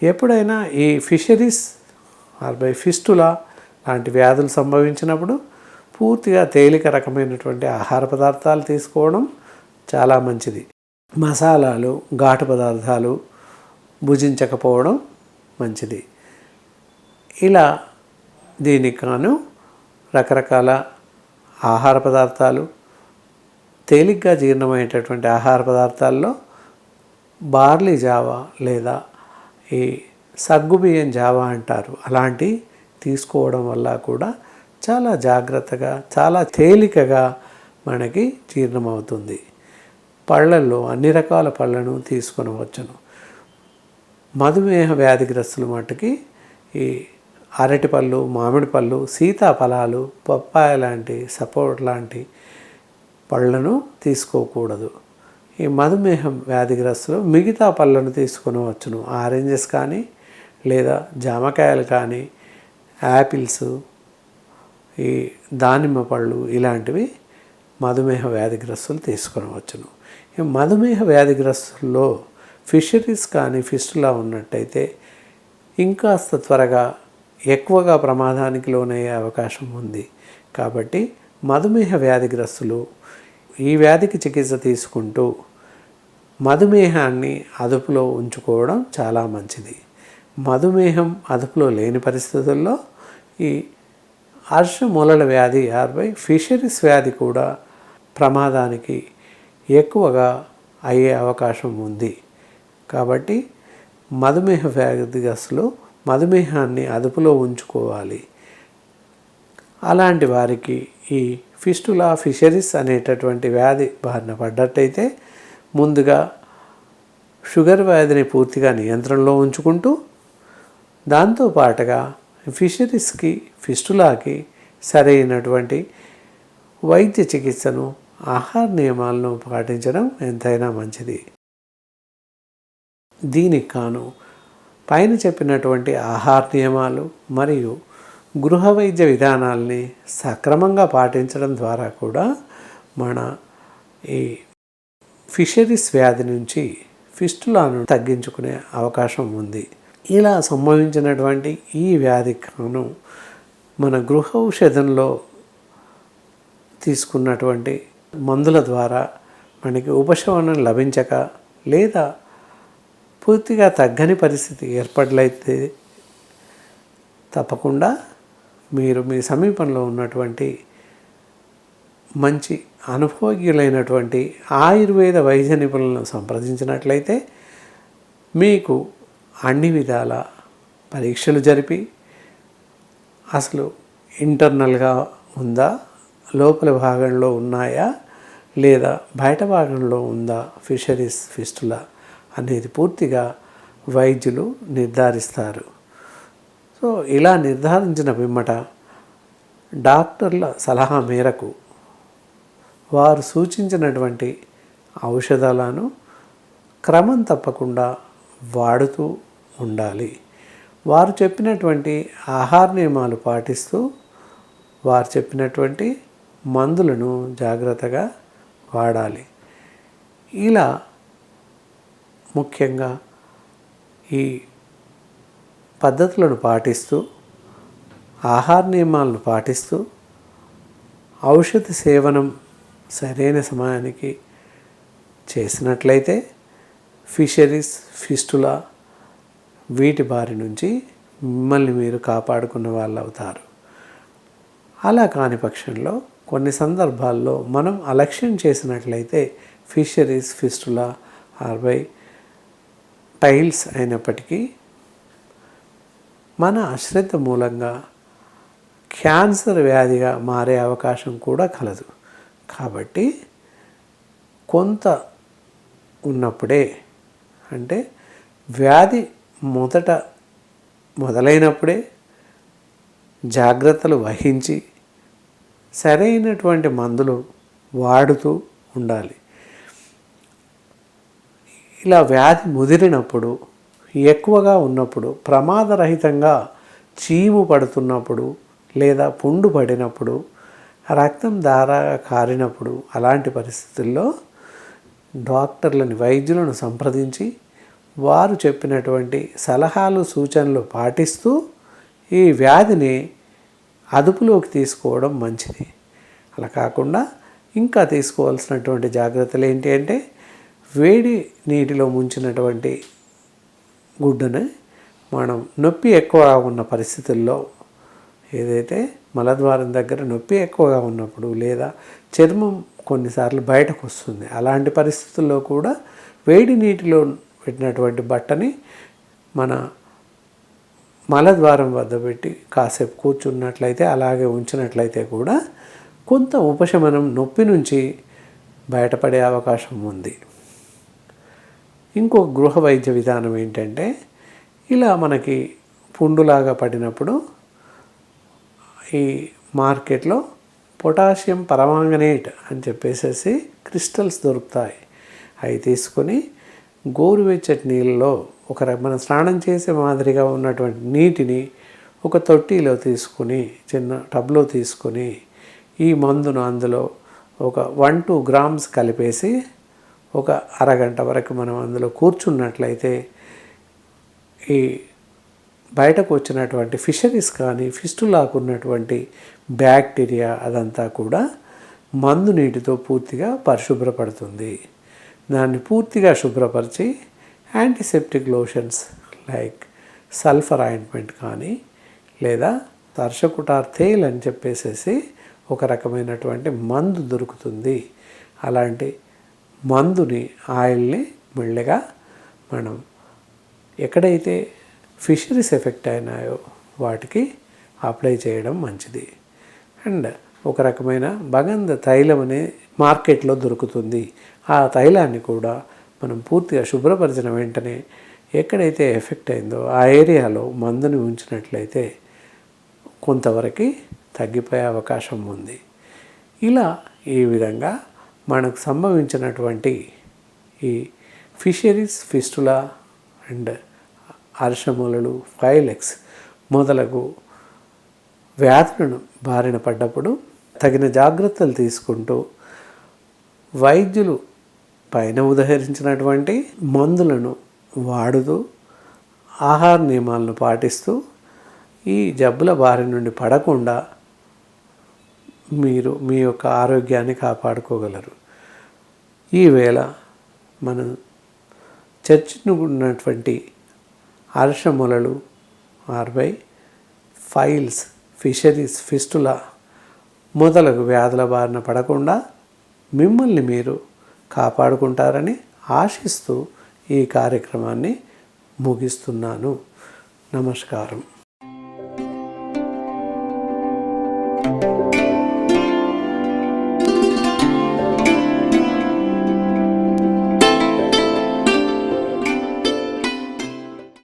ఎప్పుడైనా ఈ fisheries RBI fistula లాంటి వ్యాధులు సంభవించినప్పుడు పూర్తిగా తేలిక రకమైనటువంటి ఆహార పదార్థాలు తీసుకోవడం చాలా మంచిది. మసాలాలు, ఘాటు పదార్థాలు భుజించకపోవడం మంచిది. ఇలా దీనికి కాను రకరకాల ఆహార పదార్థాలు, తేలిగ్గా జీర్ణమయ్యేటటువంటి ఆహార పదార్థాల్లో బార్లీ జావా లేదా ఈ సగ్గుబియ్యం జావా అంటారు, అలాంటి తీసుకోవడం వల్ల కూడా చాలా జాగ్రత్తగా, చాలా తేలికగా మనకి జీర్ణమవుతుంది. పళ్ళల్లో అన్ని రకాల పళ్ళను తీసుకొనవచ్చును. మధుమేహ వ్యాధిగ్రస్తులు మట్టుకి ఈ అరటి పళ్ళు, మామిడి పళ్ళు, సీతాఫలాలు, పప్పాయ లాంటి, సపోర్ట్ లాంటి పళ్ళను తీసుకోకూడదు. ఈ మధుమేహం వ్యాధిగ్రస్తులు మిగతా పళ్ళను తీసుకొనవచ్చును. ఆరెంజెస్ కానీ లేదా జామకాయలు కానీ, యాపిల్స్, ఈ దానిమ్మ పళ్ళు ఇలాంటివి మధుమేహ వ్యాధిగ్రస్తులు తీసుకొనవచ్చును. ఈ మధుమేహ వ్యాధిగ్రస్తుల్లో ఫిషరీస్ కానీ ఫిస్టులా ఉన్నట్టయితే ఇంకాస్త త్వరగా ఎక్కువగా ప్రమాదానికి లోనయ్యే అవకాశం ఉంది. కాబట్టి మధుమేహ వ్యాధిగ్రస్తులు ఈ వ్యాధికి చికిత్స తీసుకుంటూ మధుమేహాన్ని అదుపులో ఉంచుకోవడం చాలా మంచిది. మధుమేహం అదుపులో లేని పరిస్థితుల్లో ఈ అర్షమూలల వ్యాధి ఆర్బై ఫిషరీస్ వ్యాధి కూడా ప్రమాదానికి ఎక్కువగా అయ్యే అవకాశం ఉంది. కాబట్టి మధుమేహ వ్యాధిగ్రస్తులు మధుమేహాన్ని అదుపులో ఉంచుకోవాలి. అలాంటి వారికి ఈ ఫిస్టులా ఫిషరీస్ అనేటటువంటి వ్యాధి బారిన పడ్డట్టయితే ముందుగా షుగర్ వ్యాధిని పూర్తిగా నియంత్రణలో ఉంచుకుంటూ దాంతోపాటుగా ఫిషరీస్కి ఫిస్టులాకి సరైనటువంటి వైద్య చికిత్సను, ఆహార నియమాలను పాటించడం ఎంతైనా మంచిది. దీనికి కాను పైన చెప్పినటువంటి ఆహార నియమాలు మరియు గృహ వైద్య విధానాల్ని సక్రమంగా పాటించడం ద్వారా కూడా మన ఈ ఫిషరీస్ వ్యాధి నుంచి ఫిస్టులాను తగ్గించుకునే అవకాశం ఉంది. ఇలా సంభవించినటువంటి ఈ వ్యాధికి కాను మన గృహ ఔషధంలో తీసుకున్నటువంటి మందుల ద్వారా మనకి ఉపశమనం లభించక లేదా పూర్తిగా తగ్గని పరిస్థితి ఏర్పడలైతే తప్పకుండా మీరు మీ సమీపంలో ఉన్నటువంటి మంచి అనుభవజ్ఞులైనటువంటి ఆయుర్వేద వైద్య నిపుణులను సంప్రదించినట్లయితే మీకు అన్ని విధాల పరీక్షలు జరిపి అసలు ఇంటర్నల్గా ఉందా, లోపల భాగంలో ఉన్నాయా లేదా బయట భాగంలో ఉందా ఫిషరీస్ ఫిస్టులా అనేది పూర్తిగా వైద్యులు నిర్ధారిస్తారు. సో ఇలా నిర్ధారించిన పిమ్మట డాక్టర్ల సలహా మేరకు వారు సూచించినటువంటి ఔషధాలను క్రమం తప్పకుండా వాడుతూ ఉండాలి. వారు చెప్పినటువంటి ఆహార నియమాలు పాటిస్తూ వారు చెప్పినటువంటి మందులను జాగ్రత్తగా వాడాలి. ఇలా ముఖ్యంగా ఈ పద్ధతులను పాటిస్తూ, ఆహార నియమాలను పాటిస్తూ, ఔషధ సేవనం సరైన సమయానికి చేసినట్లయితే ఫిషరీస్ ఫిస్టులా వీటి బారి నుంచి మిమ్మల్ని మీరు కాపాడుకున్న వాళ్ళు అవుతారు. అలా కాని పక్షంలో కొన్ని సందర్భాల్లో మనం అలక్ష్యం చేసినట్లయితే ఫిషరీస్ ఫిస్టులా ఆర్బై టైల్స్ అయినప్పటికీ మన అశ్రద్ధ మూలంగా క్యాన్సర్ వ్యాధిగా మారే అవకాశం కూడా కలదు. కాబట్టి కొంత ఉన్నప్పుడే, అంటే వ్యాధి మొదలైనప్పుడే జాగ్రత్తలు వహించి సరైనటువంటి మందులు వాడుతూ ఉండాలి. ఇలా వ్యాధి ముదిరినప్పుడు, ఎక్కువగా ఉన్నప్పుడు, ప్రమాదరహితంగా చీము పడుతున్నప్పుడు లేదా పుండు పడినప్పుడు రక్తం ధారగా కారినప్పుడు అలాంటి పరిస్థితుల్లో డాక్టర్లని, వైద్యులను సంప్రదించి వారు చెప్పినటువంటి సలహాలు, సూచనలు పాటిస్తూ ఈ వ్యాధిని అదుపులోకి తీసుకోవడం మంచిది. అలా కాకుండా ఇంకా తీసుకోవాల్సినటువంటి జాగ్రత్తలు ఏంటి అంటే, వేడి నీటిలో ముంచినటువంటి గుడ్డను మనం నొప్పి ఎక్కువగా ఉన్న పరిస్థితుల్లో, ఏదైతే మలద్వారం దగ్గర నొప్పి ఎక్కువగా ఉన్నప్పుడు, లేదా చర్మం కొన్నిసార్లు బయటకు వస్తుంది, అలాంటి పరిస్థితుల్లో కూడా వేడి నీటిలో పెట్టినటువంటి బట్టని మన మలద్వారం వద్ద పెట్టి కాసేపు కూర్చున్నట్లయితే, అలాగే ఉంచినట్లయితే కూడా కొంత ఉపశమనం, నొప్పి నుంచి బయటపడే అవకాశం ఉంది. ఇంకో గృహ వైద్య విధానం ఏంటంటే, ఇలా మనకి పుండులాగా పడినప్పుడు ఈ మార్కెట్లో పొటాషియం పరమాంగనేట్ అని చెప్పేసి క్రిస్టల్స్ దొరుకుతాయి. అవి తీసుకొని గోరువెచ్చటి నీళ్ళలో మనం స్నానం చేసే మాదిరిగా ఉన్నటువంటి నీటిని ఒక తొట్టిలో తీసుకొని, చిన్న టబ్లో తీసుకొని ఈ మందును అందులో ఒక 1-2 గ్రామ్స్ కలిపేసి ఒక అరగంట వరకు మనం అందులో కూర్చున్నట్లయితే ఈ బయటకు వచ్చినటువంటి ఫిషరీస్ కానీ, ఫిస్టులాకు ఉన్నటువంటి బ్యాక్టీరియా అదంతా కూడా మందు నీటితో పూర్తిగా పరిశుభ్రపడుతుంది. దాన్ని పూర్తిగా శుభ్రపరిచి antiseptic lotions like sulphur ointment కానీ, లేదా తర్షకుటార్ తేల్ అని చెప్పేసి ఒక రకమైనటువంటి మందు దొరుకుతుంది. అలాంటి మందుని, ఆయిల్ని మెల్లగా మనం ఎక్కడైతే ఫిషరీస్ ఎఫెక్ట్ అయినాయో వాటికి అప్లై చేయడం మంచిది. అండ్ ఒక రకమైన భగంధ తైలం అనే మార్కెట్లో దొరుకుతుంది. ఆ తైలాన్ని కూడా మనం పూర్తిగా శుభ్రపరిచిన వెంటనే ఎక్కడైతే ఎఫెక్ట్ అయిందో ఆ ఏరియాలో మందుని ఉంచినట్లయితే కొంతవరకు తగ్గిపోయే అవకాశం ఉంది. ఇలా ఈ విధంగా మనకు సంభవించినటువంటి ఈ ఫిషరీస్, ఫిస్టులా అండ్ అర్షములలు, ఫైలెక్స్ మొదలగు వ్యాధులను బారిన పడ్డప్పుడు తగిన జాగ్రత్తలు తీసుకుంటూ వైద్యులు పైన ఉదహరించినటువంటి మందులను వాడుతూ ఆహార నియమాలను పాటిస్తూ ఈ జబ్బుల బారి నుండి పడకుండా మీరు మీ యొక్క ఆరోగ్యాన్ని కాపాడుకోగలరు. ఈవేళ మనం చర్చించుకున్నటువంటి అర్షములలు, ఆర్బై, ఫైల్స్, ఫిషరీస్, ఫిస్టులా మొదలగు వ్యాధుల బారిన పడకుండా మిమ్మల్ని మీరు కాపాడుకుంటారని ఆశిస్తూ ఈ కార్యక్రమాన్ని ముగిస్తున్నాను. నమస్కారం.